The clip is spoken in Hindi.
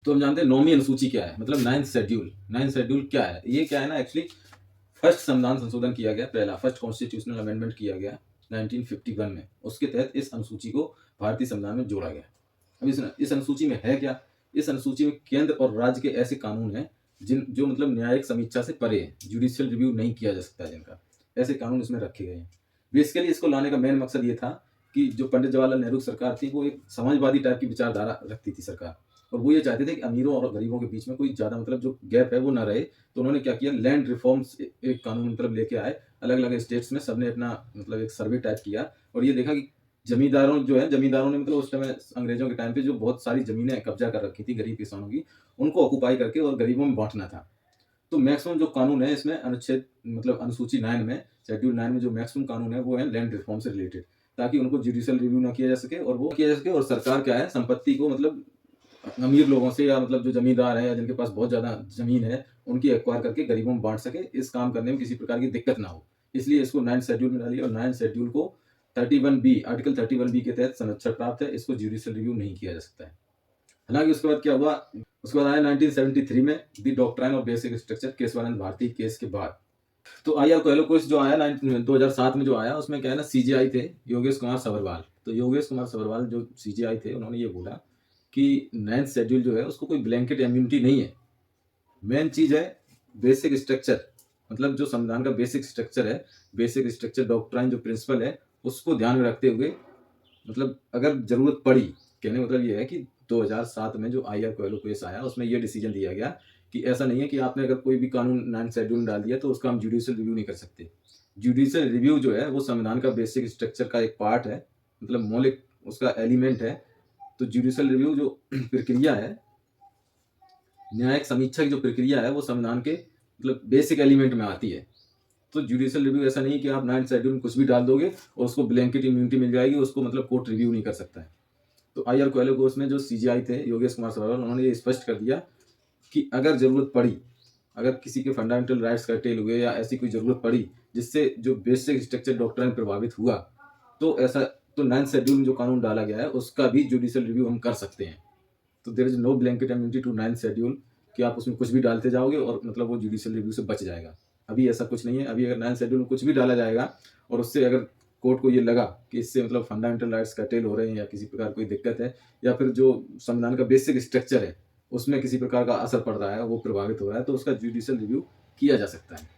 तो हम जानते हैं नौवीं अनुसूची क्या है, मतलब नाइन्थ शेड्यूल। नाइन्थ शेड्यूल क्या है? ये क्या है ना, एक्चुअली फर्स्ट संविधान संशोधन किया गया, पहला फर्स्ट कॉन्स्टिट्यूशनल अमेंडमेंट किया गया 1951 में। उसके तहत इस अनुसूची को भारतीय संविधान में जोड़ा गया। अब इस अनुसूची में है क्या? इस अनुसूची में केंद्र और राज्य के ऐसे कानून हैं जिन जो मतलब न्यायिक समीक्षा से परे है, जुडिशियल रिव्यू नहीं किया जा सकता है जिनका, ऐसे कानून इसमें रखे गए हैं। बेसिकली इसको लाने का मेन मकसद ये था कि जो पंडित जवाहरलाल नेहरू सरकार थी वो एक समाजवादी टाइप की विचारधारा रखती थी सरकार, और वो ये चाहते थे कि अमीरों और गरीबों के बीच में कोई ज़्यादा मतलब जो गैप है वो ना रहे। तो उन्होंने क्या किया, लैंड रिफॉर्म्स एक कानून मतलब लेके आए। अलग अलग स्टेट्स में सबने अपना मतलब एक सर्वे टाइप किया और ये देखा कि जमींदारों ने मतलब उस समय अंग्रेजों के टाइम पे जो बहुत सारी ज़मीनें कब्जा कर रखी थी गरीब किसानों की, उनको ऑक्युपाई करके और गरीबों में बाँटना था। तो मैक्सिमम जो कानून है इसमें अनुच्छेद मतलब अनुसूची 9 में, शेड्यूल 9 में जो मैक्सिमम कानून है वो है लैंड रिफॉर्म से रिलेटेड, ताकि उनको जुडिशियल रिव्यू ना किया जा सके और वो किया जा सके, और सरकार क्या है संपत्ति को मतलब अमीर लोगों से या मतलब जो जमींदार है या जिनके पास बहुत ज़्यादा ज़मीन है, उनकी एक्वायर करके गरीबों में बाँट सके। इस काम करने में किसी प्रकार की दिक्कत ना हो। इसलिए इसको 9th शेड्यूल में डालिए, और 9th शेड्यूल को 31 बी आर्टिकल 31 बी के तहत संरक्षण प्राप्त है। इसको जुडिशियल रिव्यू नहीं किया जा सकता है। हालाँकि उसके बाद क्या हुआ, उसके बाद आया 1973 में the doctrine of basic structure, Kesavananda Bharati case के बाद। तो आई.आर. कोएलो केस जो आया 2007 में जो आया, उसमें क्या है ना, सीजेआई थे योगेश कुमार सभरवाल। तो योगेश कुमार सभरवाल जो सीजेआई थे, उन्होंने ये बोला कि 9th शेड्यूल जो है उसको कोई ब्लैंकेट इम्यूनिटी नहीं है। मेन चीज़ है बेसिक स्ट्रक्चर, मतलब जो संविधान का बेसिक स्ट्रक्चर है, बेसिक स्ट्रक्चर डॉक्ट्राइन जो प्रिंसिपल है, उसको ध्यान में रखते हुए मतलब अगर ज़रूरत पड़ी, कहने का मतलब ये है कि 2007 में जो आई.आर. कोएलो केस आया उसमें ये डिसीजन दिया गया कि ऐसा नहीं है कि आपने अगर कोई भी कानून 9th शेड्यूल में डाल दिया तो उसका हम जुडिशियल रिव्यू नहीं कर सकते। जुडिशियल रिव्यू जो है वो संविधान का बेसिक स्ट्रक्चर का एक पार्ट है, मतलब मौलिक उसका एलिमेंट है। तो जुडिशियल रिव्यू जो प्रक्रिया है, न्यायिक समीक्षा की जो प्रक्रिया है, वो संविधान के मतलब बेसिक एलिमेंट में आती है। तो जुडिशियल रिव्यू ऐसा नहीं है कि आप 9th शेड्यूल में कुछ भी डाल दोगे और उसको ब्लैंकेट इम्यूनिटी मिल जाएगी, उसको मतलब कोर्ट रिव्यू नहीं कर सकता है। तो आई.आर. कोएलो केस में जो सीजेआई थे योगेश कुमार सभरवाल, उन्होंने ये स्पष्ट कर दिया कि अगर ज़रूरत पड़ी, अगर किसी के फंडामेंटल राइट्स कर्टेल हुए या ऐसी कोई ज़रूरत पड़ी जिससे जो बेसिक स्ट्रक्चर डॉक्ट्राइन प्रभावित हुआ, तो ऐसा तो 9th शेड्यूल में जो कानून डाला गया है उसका भी जुडिशियल रिव्यू हम कर सकते हैं। तो there is no blanket immunity to 9th schedule कि आप उसमें कुछ भी डालते जाओगे और मतलब वो जुडिशियल रिव्यू से बच जाएगा। अभी ऐसा कुछ नहीं है। अभी अगर 9th शेड्यूल में कुछ भी डाला जाएगा और उससे अगर कोर्ट को ये लगा कि इससे मतलब फंडामेंटल राइट्स कर्टेल हो रहे हैं या किसी प्रकार कोई दिक्कत है, या फिर जो संविधान का बेसिक स्ट्रक्चर है उसमें किसी प्रकार का असर पड़ रहा है, वो प्रभावित हो रहा है, तो उसका जुडिशियल रिव्यू किया जा सकता है।